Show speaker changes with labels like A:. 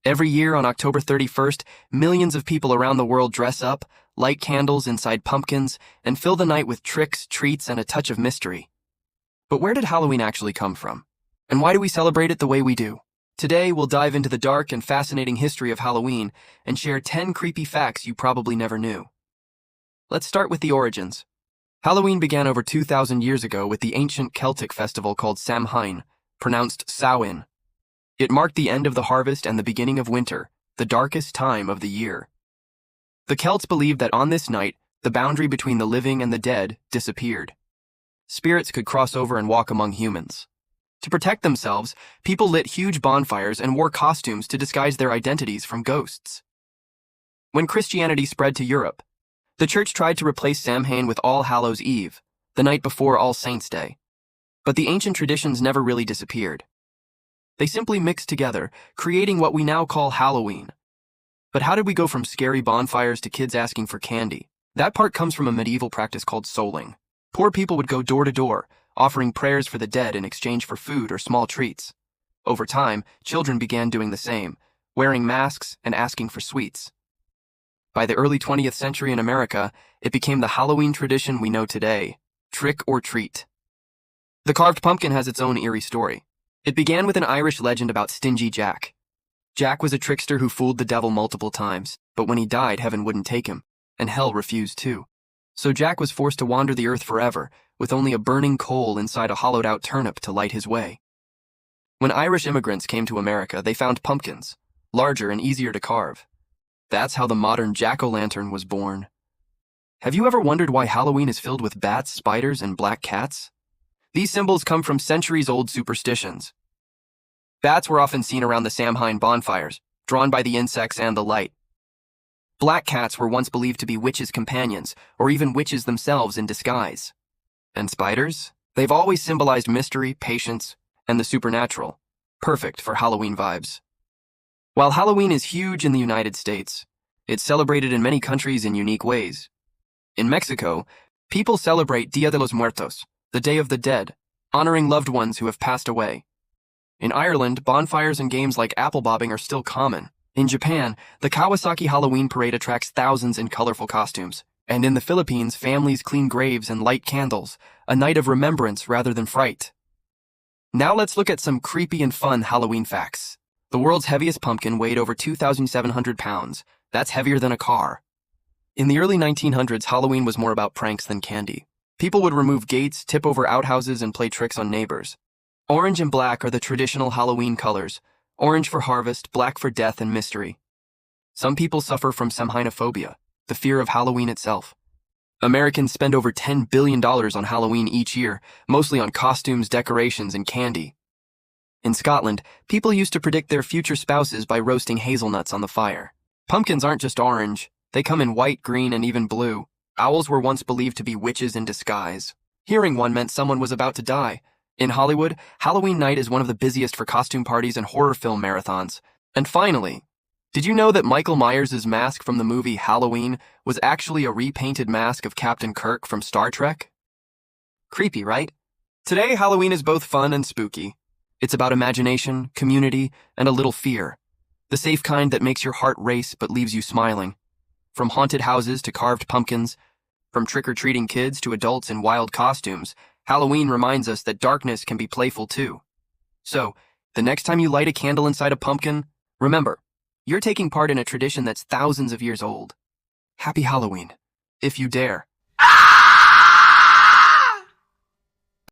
A: Every year on October 31st, millions of people around the world dress up, light candles inside pumpkins, and fill the night with tricks, treats, and a touch of mystery. But where did Halloween actually come from? And why do we celebrate it the way we do? Today, we'll dive into the dark and fascinating history of Halloween and share 10 creepy facts you probably never knew. Let's start with the origins. Halloween began over 2,000 years ago with the ancient Celtic festival called Samhain, pronounced Samhain. It marked the end of the harvest and the beginning of winter, the darkest time of the year. The Celts believed that on this night, the boundary between the living and the dead disappeared. Spirits could cross over and walk among humans. To protect themselves, people lit huge bonfires and wore costumes to disguise their identities from ghosts. When Christianity spread to Europe, the church tried to replace Samhain with All Hallows' Eve, the night before All Saints' Day. But the ancient traditions never really disappeared. They simply mixed together, creating what we now call Halloween. But how did we go from scary bonfires to kids asking for candy? That part comes from a medieval practice called souling. Poor people would go door to door, offering prayers for the dead in exchange for food or small treats. Over time, children began doing the same, wearing masks and asking for sweets. By the early 20th century in America, it became the Halloween tradition we know today, trick or treat. The carved pumpkin has its own eerie story. It began with an Irish legend about Stingy Jack. Jack was a trickster who fooled the devil multiple times, but when he died, heaven wouldn't take him, and hell refused too. So Jack was forced to wander the earth forever, with only a burning coal inside a hollowed-out turnip to light his way. When Irish immigrants came to America, they found pumpkins, larger and easier to carve. That's how the modern jack-o'-lantern was born. Have you ever wondered why Halloween is filled with bats, spiders, and black cats? These symbols come from centuries-old superstitions. Bats were often seen around the Samhain bonfires, drawn by the insects and the light. Black cats were once believed to be witches' companions, or even witches themselves in disguise. And spiders? They've always symbolized mystery, patience, and the supernatural, perfect for Halloween vibes. While Halloween is huge in the United States, it's celebrated in many countries in unique ways. In Mexico, people celebrate Dia de los Muertos, the Day of the Dead, honoring loved ones who have passed away. In Ireland, bonfires and games like apple bobbing are still common. In Japan, the Kawasaki Halloween Parade attracts thousands in colorful costumes. And in the Philippines, families clean graves and light candles, a night of remembrance rather than fright. Now let's look at some creepy and fun Halloween facts. The world's heaviest pumpkin weighed over 2,700 pounds. That's heavier than a car. In the early 1900s, Halloween was more about pranks than candy. People would remove gates, tip over outhouses, and play tricks on neighbors. Orange and black are the traditional Halloween colors. Orange for harvest, black for death and mystery. Some people suffer from Samhainophobia, the fear of Halloween itself. Americans spend over $10 billion on Halloween each year, mostly on costumes, decorations, and candy. In Scotland, people used to predict their future spouses by roasting hazelnuts on the fire. Pumpkins aren't just orange. They come in white, green, and even blue. Owls were once believed to be witches in disguise. Hearing one meant someone was about to die. In Hollywood, Halloween night is one of the busiest for costume parties and horror film marathons. And finally, did you know that Michael Myers' mask from the movie Halloween was actually a repainted mask of Captain Kirk from Star Trek? Creepy, right? Today, Halloween is both fun and spooky. It's about imagination, community, and a little fear. The safe kind that makes your heart race but leaves you smiling. From haunted houses to carved pumpkins, from trick-or-treating kids to adults in wild costumes, Halloween reminds us that darkness can be playful too. So, the next time you light a candle inside a pumpkin, remember, you're taking part in a tradition that's thousands of years old. Happy Halloween, if you dare.